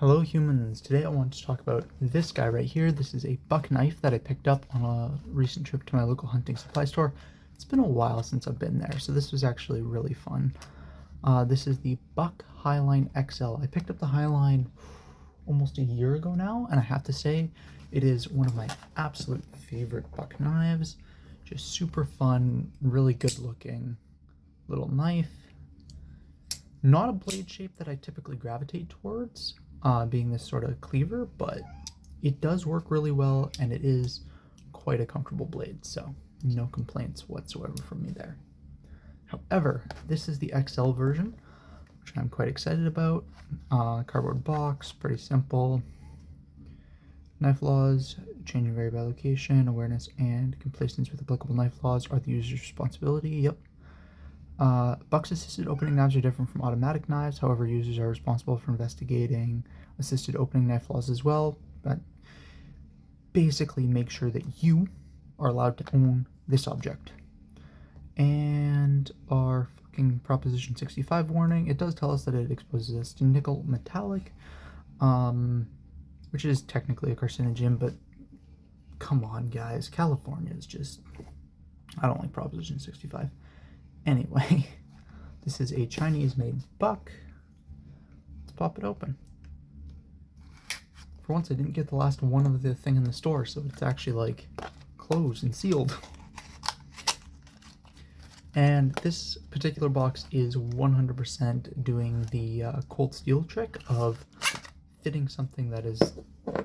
Hello humans, today I want to talk about this guy right here. This is a buck knife that I picked up on a recent trip to my local hunting supply store. It's been a while since I've been there, so this was actually really fun. This is the Buck Highline XL. I picked up the Highline almost a year ago now, and I have to say it is one of my absolute favorite buck knives. Just super fun, really good looking little knife. Not a blade shape that I typically gravitate towards, being this sort of cleaver, but it does work really well and it is quite a comfortable blade, so no complaints whatsoever from me there. However, this is the XL version, which I'm quite excited about. Cardboard box, pretty simple. Knife laws, changing vary by location, awareness and complacence with applicable knife laws are the user's responsibility. Yep. Buck's assisted opening knives are different from automatic knives. However, users are responsible for investigating assisted opening knife laws as well. But basically, make sure that you are allowed to own this object. And our fucking Proposition 65 warning. It does tell us that it exposes us to nickel metallic, which is technically a carcinogen, but come on, guys. California is just... I don't like Proposition 65. Anyway, this is a Chinese-made buck. Let's pop it open. For once, I didn't get the last one of the thing in the store, so it's actually, like, closed and sealed. And this particular box is 100% doing the cold steel trick of fitting something that is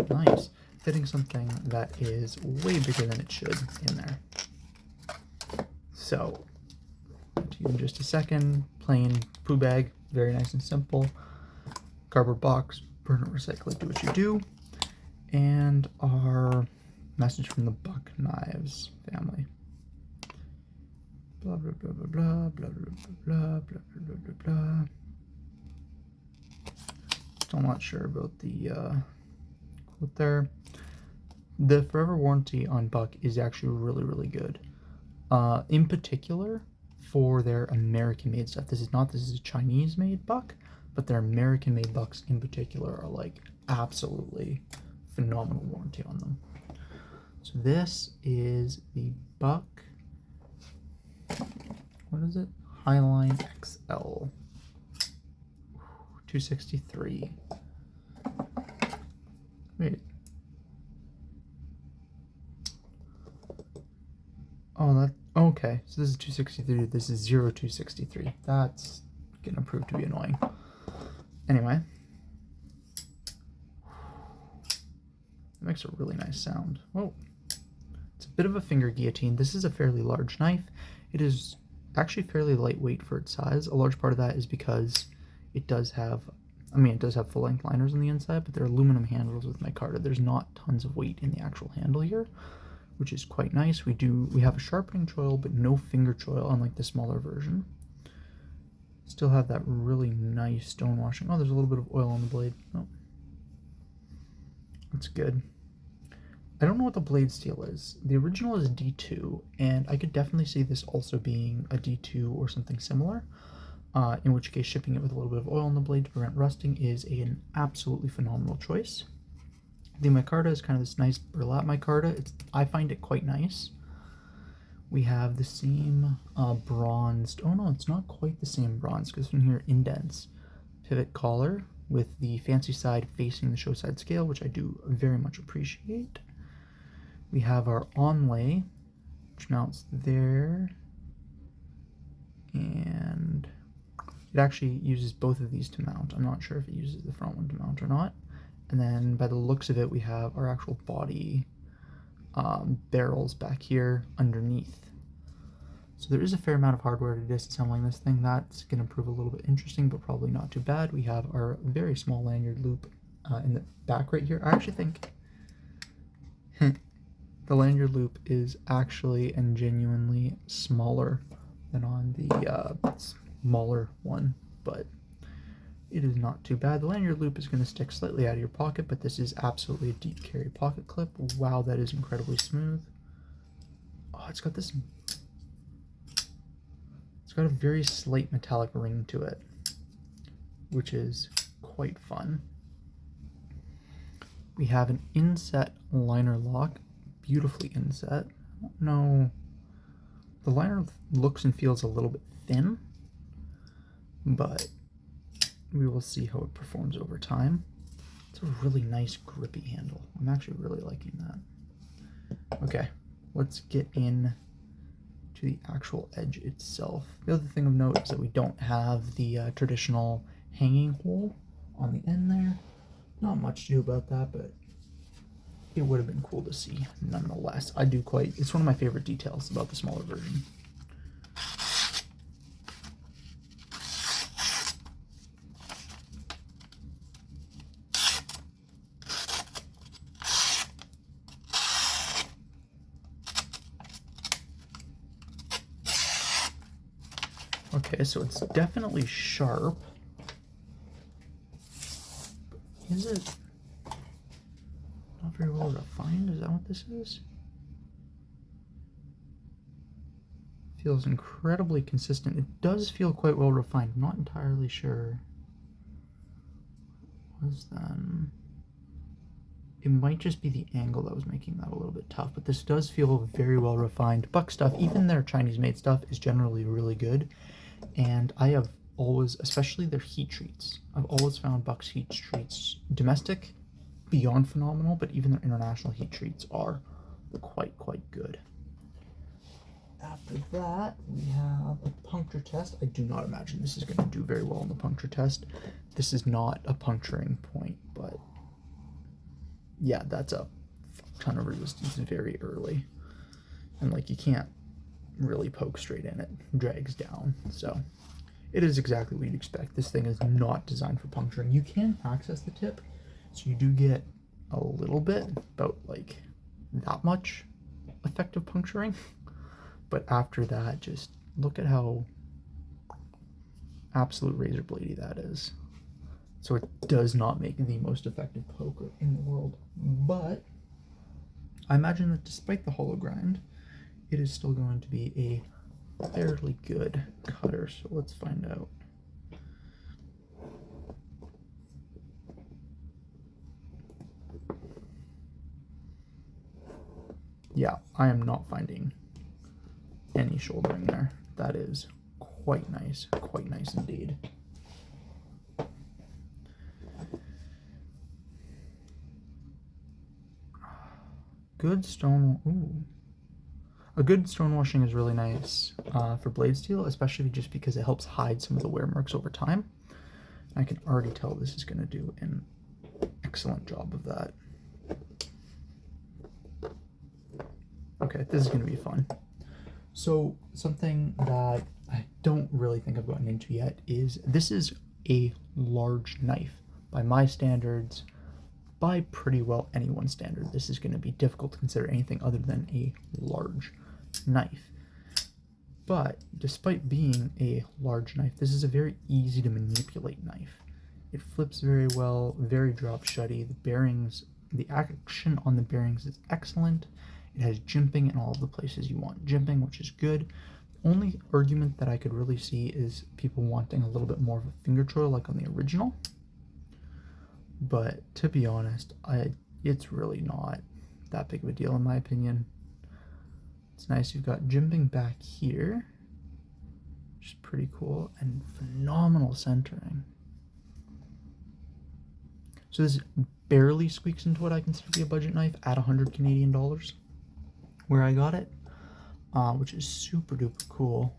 nice, fitting something that is way bigger than it should in there. So... in just a second. Plain poo bag, very nice and simple. Cardboard box, burn it, recycle it, do what you do. And our message from the Buck Knives family. Blah blah blah blah blah blah blah blah blah blah blah blah. Still not sure about the quote there. The forever warranty on Buck is actually really good. In particular, for their American-made stuff. This is a Chinese-made buck, but their American-made bucks in particular are like absolutely phenomenal warranty on them. So this is the Buck, what is it? Highline XL 263. Wait. Oh, that... okay, so this is 263, this is 0263. That's gonna prove to be annoying. Anyway. It makes a really nice sound. Whoa. It's a bit of a finger guillotine. This is a fairly large knife. It is actually fairly lightweight for its size. A large part of that is because it does have, it does have full-length liners on the inside, but they're aluminum handles with micarta. There's not tons of weight in the actual handle here, which is quite nice. We have a sharpening choil, but no finger choil, unlike the smaller version. Still have that really nice stone washing. Oh, there's a little bit of oil on the blade. Oh, that's good. I don't know what the blade steel is. The original is D2, and I could definitely see this also being a D2 or something similar, in which case shipping it with a little bit of oil on the blade to prevent rusting is an absolutely phenomenal choice. The micarta is kind of this nice burlap micarta. I find it quite nice. We have the same bronzed... oh no, it's not quite the same bronze, because from here indents. Pivot collar with the fancy side facing the show side scale, which I do very much appreciate. We have our onlay, which mounts there. And it actually uses both of these to mount. I'm not sure if it uses the front one to mount or not. And then by the looks of it, we have our actual body barrels back here underneath. So there is a fair amount of hardware to disassembling this thing. That's going to prove a little bit interesting, but probably not too bad. We have our very small lanyard loop in the back right here. I actually think the lanyard loop is actually and genuinely smaller than on the smaller one, but it is not too bad. The lanyard loop is going to stick slightly out of your pocket, but this is absolutely a deep carry pocket clip. Wow, that is incredibly smooth. Oh, it's got a very slight metallic ring to it, which is quite fun. We have an inset liner lock, beautifully inset. I don't know, the liner looks and feels a little bit thin, but we will see how it performs over time. It's a really nice grippy handle. I'm actually really liking that. Okay, let's get in to the actual edge itself. The other thing of note is that we don't have the traditional hanging hole on the end there. Not much to do about that, but it would have been cool to see nonetheless. It's one of my favorite details about the smaller version. Okay, so it's definitely sharp. Is it not very well refined? Is that what this is? Feels incredibly consistent. It does feel quite well refined. I'm not entirely sure. What was that? It might just be the angle that was making that a little bit tough, but this does feel very well refined. Buck stuff, even their Chinese made stuff, is generally really good. And I have always, especially their heat treats, I've always found Buck's heat treats domestic beyond phenomenal, but even their international heat treats are quite good. After that, we have a puncture test. I do not imagine this is going to do very well in the puncture test. This is not a puncturing point, but yeah, that's a ton of resistance very early. And like, you can't really poke straight in, it drags down. So it is exactly what you'd expect. This thing is not designed for puncturing. You can access the tip, so you do get a little bit, about like that much effective puncturing. But after that, just look at how absolute razor bladey that is. So it does not make the most effective poker in the world. But I imagine that despite the hollow grind, it is still going to be a fairly good cutter. So let's find out. Yeah, I am not finding any shouldering there. That is quite nice indeed. Good stone. Ooh. A good stonewashing is really nice for blade steel, especially just because it helps hide some of the wear marks over time. I can already tell this is going to do an excellent job of that. Okay, this is going to be fun. So something that I don't really think I've gotten into yet is this is a large knife. By my standards, by pretty well anyone's standard, this is going to be difficult to consider anything other than a large knife. But despite being a large knife, this is a very easy to manipulate knife. It flips very well, very drop shutty. The bearings, the action on the bearings is excellent. It has jimping in all of the places you want jimping, which is good. The only argument that I could really see is people wanting a little bit more of a finger choil like on the original. But to be honest, it's really not that big of a deal in my opinion. It's nice you've got jimping back here, which is pretty cool, and phenomenal centering. So this barely squeaks into what I consider to be a budget knife at 100 Canadian dollars, where I got it, which is super duper cool.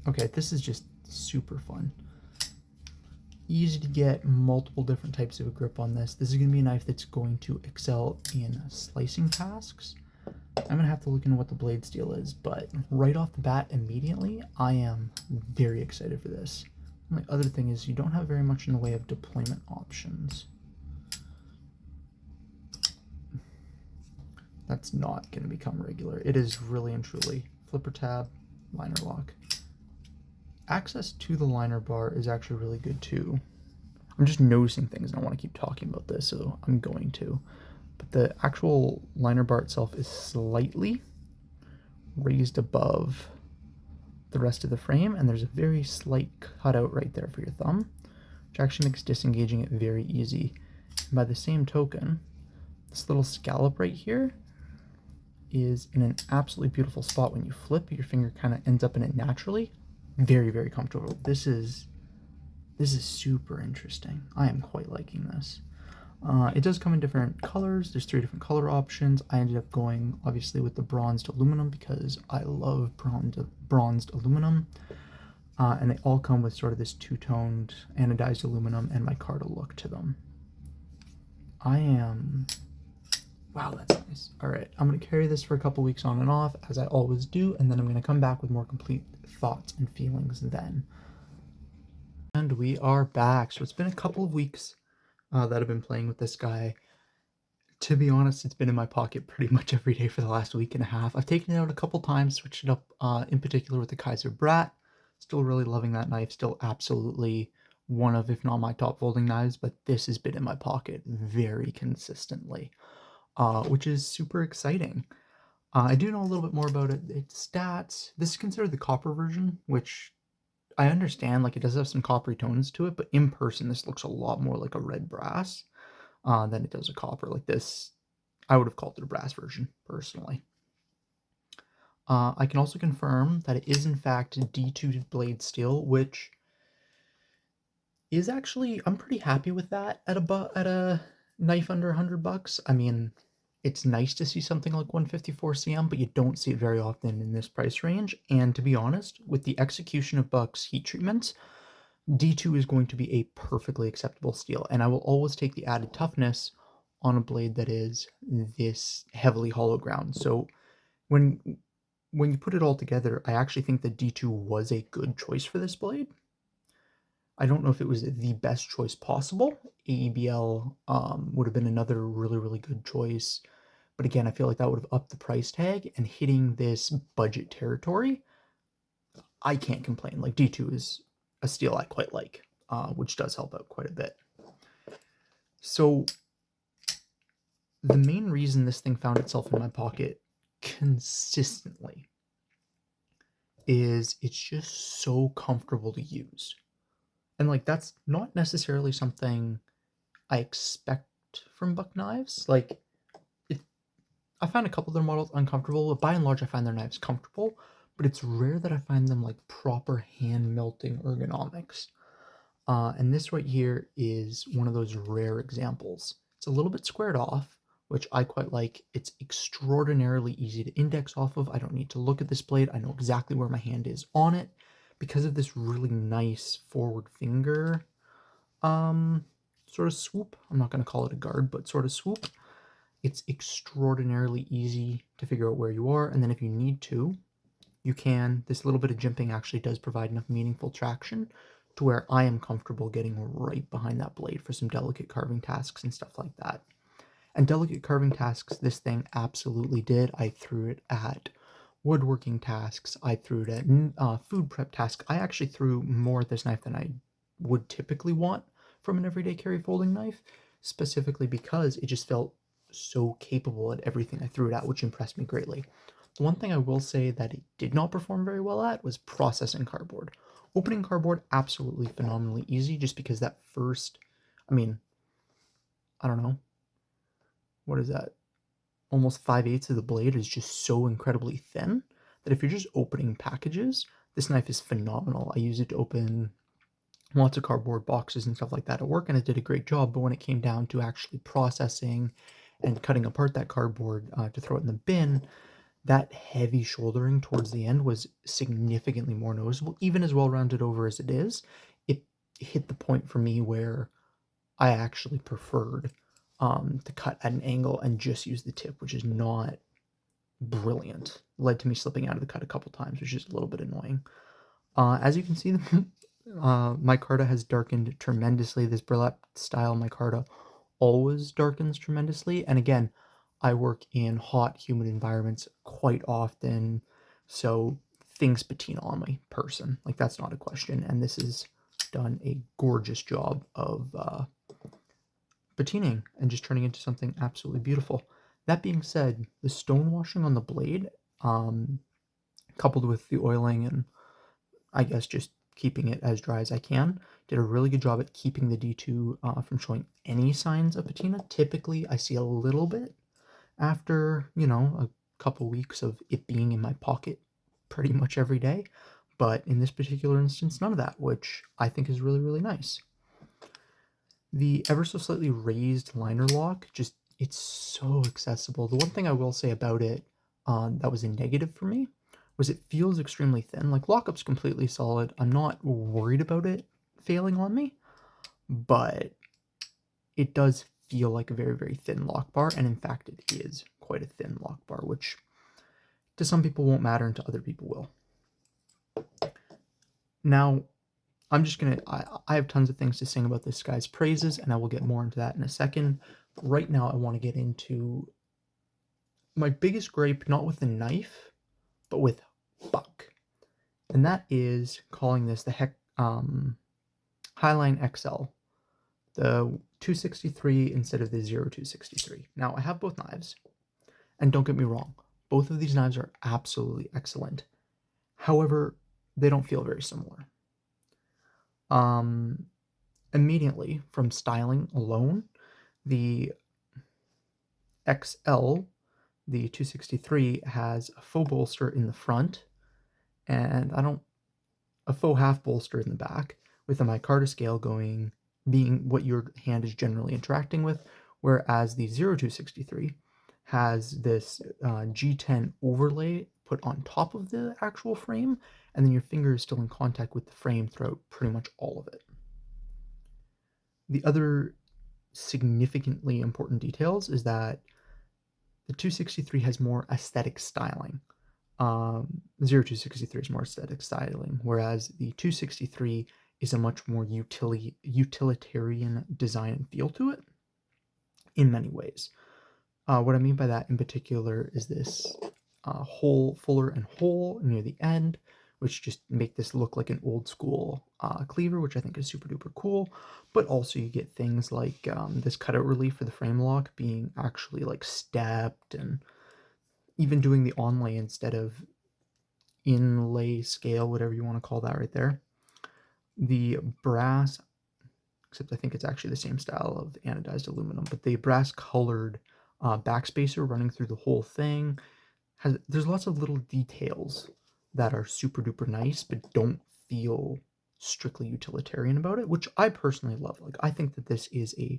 Okay, this is just super fun. Easy to get multiple different types of a grip on this. This is going to be a knife that's going to excel in slicing tasks. I'm going to have to look into what the blade steel is, but right off the bat immediately, I am very excited for this. And the other thing is you don't have very much in the way of deployment options. That's not going to become regular. It is really and truly flipper tab, liner lock. Access to the liner bar is actually really good too. I'm just noticing things and I want to keep talking about this, so I'm going to. But the actual liner bar itself is slightly raised above the rest of the frame, and there's a very slight cutout right there for your thumb, which actually makes disengaging it very easy. By the same token, this little scallop right here is in an absolutely beautiful spot. When you flip, your finger kind of ends up in it naturally. Very, very comfortable. This is super interesting. I am quite liking this. It does come in different colors. There's 3 different color options. I ended up going, obviously, with the bronzed aluminum because I love bronzed aluminum. And they all come with sort of this two-toned anodized aluminum and micarta look to them. Wow, that's nice. All right, I'm going to carry this for a couple weeks on and off, as I always do, and then I'm going to come back with more complete thoughts and feelings then. And we are back. So it's been a couple of weeks that I've been playing with this guy. To be honest, it's been in my pocket pretty much every day for the last week and a half. I've taken it out a couple times, switched it up in particular with the Kaiser Brat. Still really loving that knife. Still absolutely one of, if not my top folding knives, but this has been in my pocket very consistently, which is super exciting. I do know a little bit more about it. Its stats. This is considered the copper version, which I understand, like, it does have some coppery tones to it, but in person this looks a lot more like a red brass than it does a copper. Like this, I would have called it a brass version, personally. I can also confirm that it is in fact D2 blade steel, which is actually, I'm pretty happy with that at a knife under $100. I mean, it's nice to see something like 154 cm, but you don't see it very often in this price range. And to be honest, with the execution of Buck's heat treatments, D2 is going to be a perfectly acceptable steel, and I will always take the added toughness on a blade that is this heavily hollow ground. So when you put it all together, I actually think that D2 was a good choice for this blade. I don't know if it was the best choice possible. AEBL would have been another really, really good choice. But again, I feel like that would have upped the price tag, and hitting this budget territory, I can't complain. Like, D2 is a steel I quite like, which does help out quite a bit. So the main reason this thing found itself in my pocket consistently is it's just so comfortable to use. And like, that's not necessarily something I expect from Buck knives. Like, I find a couple of their models uncomfortable, but by and large I find their knives comfortable, but it's rare that I find them like proper hand melting ergonomics. And this right here is one of those rare examples. It's a little bit squared off, which I quite like. It's extraordinarily easy to index off of. I don't need to look at this blade. I know exactly where my hand is on it because of this really nice forward finger sort of swoop. I'm not going to call it a guard, but sort of swoop. It's extraordinarily easy to figure out where you are, and then if you need to, you can. This little bit of jimping actually does provide enough meaningful traction to where I am comfortable getting right behind that blade for some delicate carving tasks and stuff like that. And delicate carving tasks, this thing absolutely did. I threw it at woodworking tasks. I threw it at food prep tasks. I actually threw more at this knife than I would typically want from an everyday carry folding knife, specifically because it just felt so capable at everything I threw it at, which impressed me greatly. The one thing I will say that it did not perform very well at was processing cardboard. Opening cardboard, absolutely phenomenally easy, just because that first, I mean, I don't know, what is that? Almost 5/8 of the blade is just so incredibly thin that if you're just opening packages, this knife is phenomenal. I use it to open lots of cardboard boxes and stuff like that at work, and it did a great job. But when it came down to actually processing and cutting apart that cardboard to throw it in the bin, that heavy shouldering towards the end was significantly more noticeable. Even as well rounded over as it is, it hit the point for me where I actually preferred to cut at an angle and just use the tip, which is not brilliant. Led to me slipping out of the cut a couple times, which is a little bit annoying. As you can see, micarta has darkened tremendously. This burlap style micarta always darkens tremendously. And again, I work in hot, humid environments quite often, so things patina on my person. Like, that's not a question. And this has done a gorgeous job of patinaing and just turning into something absolutely beautiful. That being said, the stone washing on the blade, coupled with the oiling and I guess just keeping it as dry as I can. Did a really good job at keeping the D2 from showing any signs of patina. Typically, I see a little bit after, a couple weeks of it being in my pocket pretty much every day. But in this particular instance, none of that, which I think is really, really nice. The ever so slightly raised liner lock, it's so accessible. The one thing I will say about it that was a negative for me was it feels extremely thin. Like, lockup's completely solid. I'm not worried about it failing on me, but it does feel like a very, very thin lock bar, and in fact it is quite a thin lock bar, which to some people won't matter and to other people will. Now, I'm just gonna, I have tons of things to sing about this guy's praises, and I will get more into that in a second. But right now I want to get into my biggest gripe, not with the knife, but with Buck. And that is calling this the Highline XL, the 263 instead of the 0263. Now, I have both knives, and don't get me wrong, both of these knives are absolutely excellent. However, they don't feel very similar. Immediately from styling alone, the XL, the 263, has a faux bolster in the front, and a faux half bolster in the back, with a micarta scale being what your hand is generally interacting with, whereas the 0263 has this G10 overlay put on top of the actual frame, and then your finger is still in contact with the frame throughout pretty much all of it. The other significantly important details is that the 263 has more aesthetic styling. 0263 is more aesthetic styling, whereas the 263 is a much more utilitarian design and feel to it in many ways. What I mean by that in particular is this fuller and hole near the end, which just make this look like an old school cleaver, which I think is super duper cool. But also you get things like this cutout relief for the frame lock being actually like stepped, and even doing the onlay instead of inlay scale, whatever you want to call that right there. The brass, except I think it's actually the same style of anodized aluminum, but the brass colored backspacer running through the whole thing there's lots of little details that are super duper nice but don't feel strictly utilitarian about it, which I personally love. Like, I think that this is a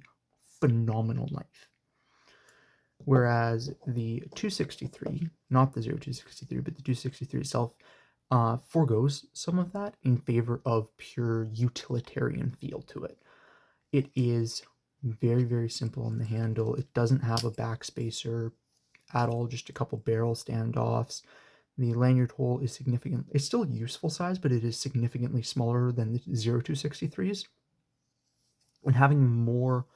phenomenal knife. Whereas the 263, not the 0263, but the 263 itself, forgoes some of that in favor of pure utilitarian feel to it. It is very, very simple on the handle. It doesn't have a backspacer at all, just a couple barrel standoffs. The lanyard hole is significant. It's still a useful size, but it is significantly smaller than the 0263s. And having more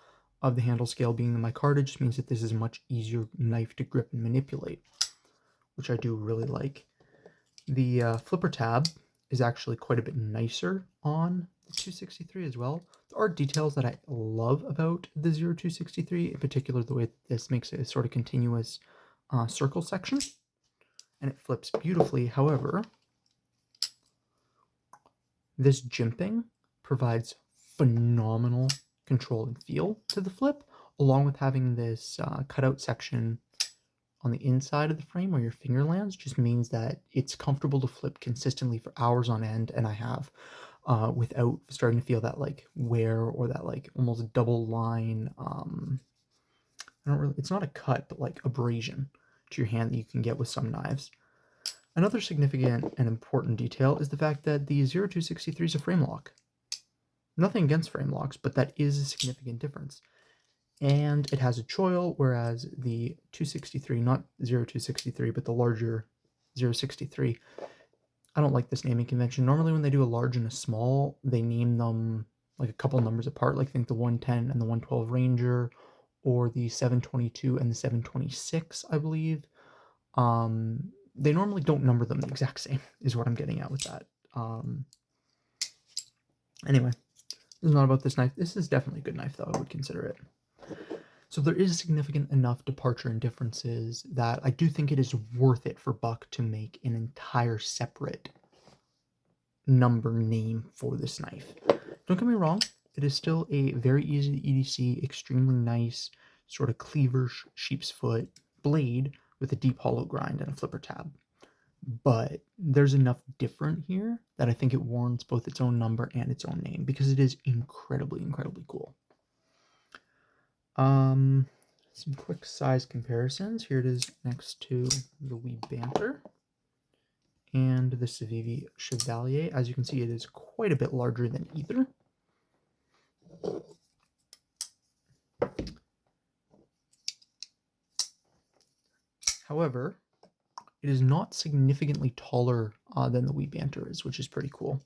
of the handle scale being the micarta just means that this is a much easier knife to grip and manipulate, which I do really like. The flipper tab is actually quite a bit nicer on the 263 as well. There are details that I love about the 0263, in particular the way this makes it a sort of continuous circle section, and it flips beautifully. However, this jimping provides phenomenal control and feel to the flip, along with having this cutout section on the inside of the frame where your finger lands. Just means that it's comfortable to flip consistently for hours on end, and I have without starting to feel that like wear or that like almost double line it's not a cut, but like abrasion to your hand that you can get with some knives. Another significant and important detail is the fact that the 0263 is a frame lock. Nothing against frame locks, but that is a significant difference. And it has a choil, whereas the 263, not 0263, but the larger 063, I don't like this naming convention. Normally when they do a large and a small, they name them like a couple numbers apart, like I think the 110 and the 112 Ranger, or the 722 and the 726, I believe. They normally don't number them the exact same, is what I'm getting at with that. Anyway, this is not about this knife. This is definitely a good knife, though. I would consider it. So there is significant enough departure and differences that I do think it is worth it for Buck to make an entire separate number name for this knife. Don't get me wrong, it is still a very easy to EDC, extremely nice sort of cleaver sheep's foot blade with a deep hollow grind and a flipper tab. But there's enough different here that I think it warrants both its own number and its own name because it is incredibly, incredibly cool. Some quick size comparisons. Here it is next to the Wee Banter and the Civivi Chevalier. As you can see, it is quite a bit larger than either. However, it is not significantly taller than the Wee Banter is, which is pretty cool.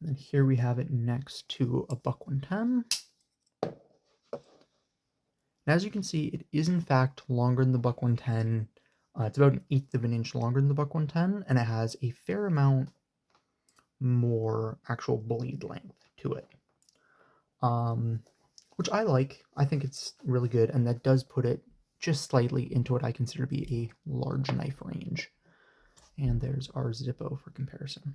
And here we have it next to a Buck 110. And as you can see, it is in fact longer than the Buck 110. It's about 1/8 of an inch longer than the Buck 110, and it has a fair amount more actual blade length to it, which I like. I think it's really good, and that does put it just slightly into what I consider to be a large knife range. And there's our Zippo for comparison.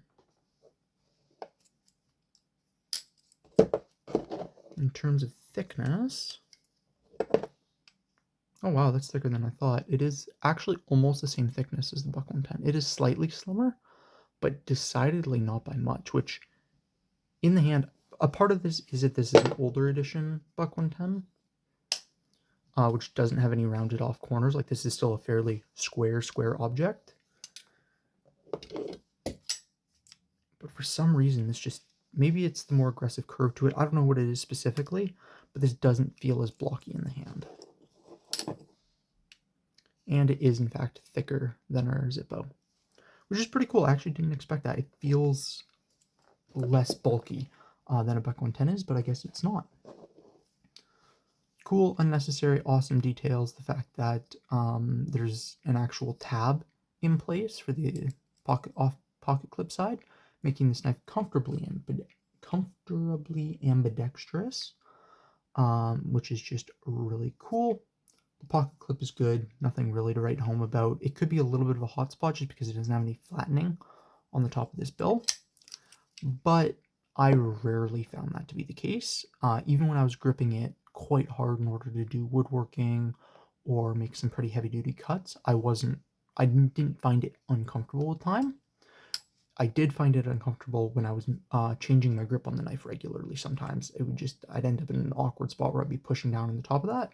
In terms of thickness, oh wow, that's thicker than I thought. It is actually almost the same thickness as the Buck 110. It is slightly slimmer, but decidedly not by much, which in the hand, a part of this is that this is an older edition Buck 110, which doesn't have any rounded off corners. Like, this is still a fairly square object. But for some reason, this just, maybe it's the more aggressive curve to it. I don't know what it is specifically, but this doesn't feel as blocky in the hand. And it is, in fact, thicker than our Zippo, which is pretty cool. I actually didn't expect that. It feels less bulky than a Buck 110 is, but I guess it's not. Cool, unnecessary, awesome details. The fact that there's an actual tab in place for the pocket clip side, making this knife comfortably ambidextrous, which is just really cool. The pocket clip is good, nothing really to write home about. It could be a little bit of a hot spot just because it doesn't have any flattening on the top of this bill, but I rarely found that to be the case. Even when I was gripping it quite hard in order to do woodworking or make some pretty heavy duty cuts, I didn't find it uncomfortable with time. I did find it uncomfortable when I was changing my grip on the knife regularly. Sometimes it would I'd end up in an awkward spot where I'd be pushing down on the top of that,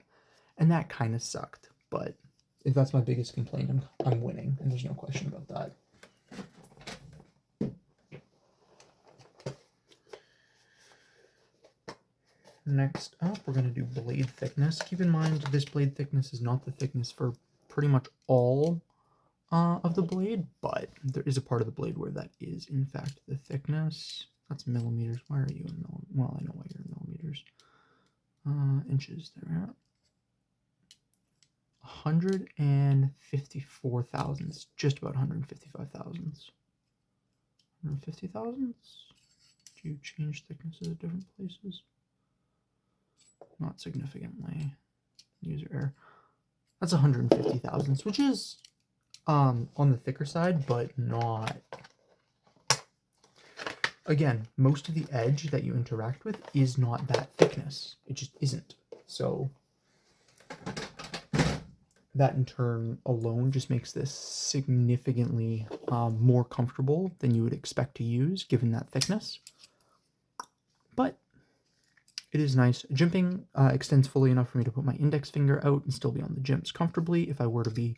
and that kind of sucked. But if that's my biggest complaint, I'm winning, and there's no question about that. Next up, we're going to do blade thickness. Keep in mind, this blade thickness is not the thickness for pretty much all of the blade, but there is a part of the blade where that is, in fact, the thickness. That's millimeters. Why are you in millimeters? Well, I know why you're in millimeters. Inches, there we are. 154 thousandths, just about 155 thousandths. 150 thousandths? Do you change thicknesses at different places? Not significantly. User error. That's 150 thousandths, which is on the thicker side, but not. Again, most of the edge that you interact with is not that thickness. It just isn't. So that in turn alone just makes this significantly more comfortable than you would expect to use given that thickness. But it is nice. Jimping extends fully enough for me to put my index finger out and still be on the jimps comfortably. If I were to be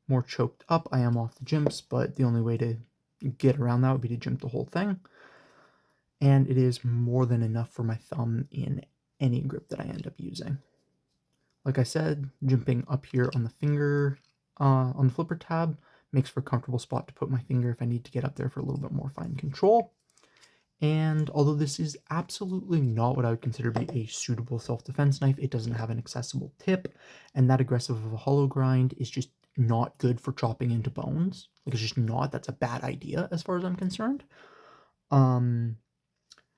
more choked up, I am off the jimps, but the only way to get around that would be to jimp the whole thing. And it is more than enough for my thumb in any grip that I end up using. Like I said, jimping up here on the finger, on the flipper tab, makes for a comfortable spot to put my finger if I need to get up there for a little bit more fine control. And although this is absolutely not what I would consider to be a suitable self-defense knife, it doesn't have an accessible tip, and that aggressive of a hollow grind is just not good for chopping into bones. Like, it's just not. That's a bad idea as far as I'm concerned.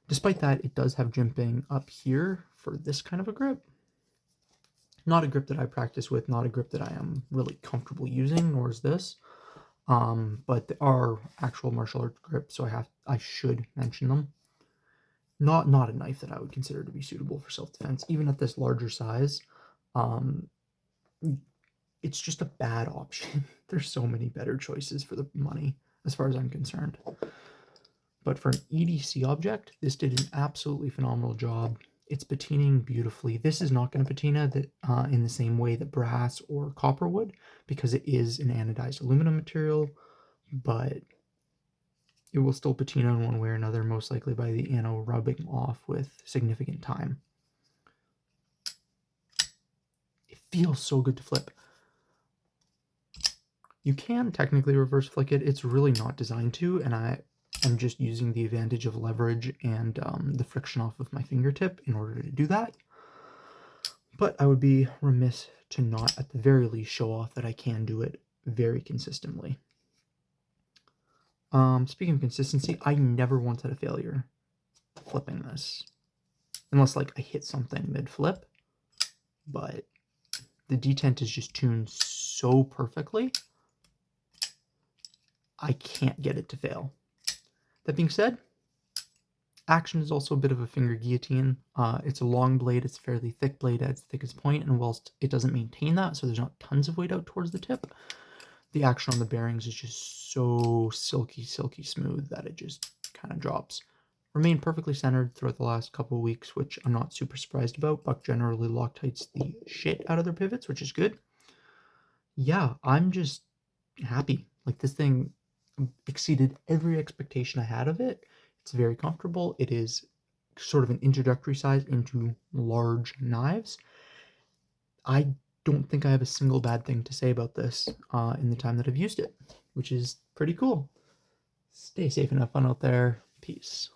Despite that, it does have jimping up here for this kind of a grip. Not a grip that I practice with, not a grip that I am really comfortable using, nor is this. but they are actual martial arts grips, so I should mention them. Not a knife that I would consider to be suitable for self-defense, even at this larger size. Um, it's just a bad option. There's so many better choices for the money, as far as I'm concerned. But for an EDC object, this did an absolutely phenomenal job. It's patining beautifully. This is not going to patina in the same way that brass or copper would, because it is an anodized aluminum material, but it will still patina in one way or another, most likely by the anode rubbing off with significant time. It feels so good to flip. You can technically reverse flick it. It's really not designed to, and I am just using the advantage of leverage and the friction off of my fingertip in order to do that. But I would be remiss to not, at the very least, show off that I can do it very consistently. Speaking of consistency, I never once had a failure flipping this. Unless, like, I hit something mid-flip. But the detent is just tuned so perfectly, I can't get it to fail. That being said, action is also a bit of a finger guillotine. It's a long blade, it's a fairly thick blade at its thickest point, and whilst it doesn't maintain that, so there's not tons of weight out towards the tip, the action on the bearings is just so silky smooth that it just kind of drops. Remained perfectly centered throughout the last couple of weeks, which I'm not super surprised about. Buck generally Loctites the shit out of their pivots, which is good. Yeah, I'm just happy. Like, this thing exceeded every expectation I had of it. It's very comfortable. It is sort of an introductory size into large knives. I don't think I have a single bad thing to say about this in the time that I've used it, which is pretty cool. Stay safe and have fun out there. Peace.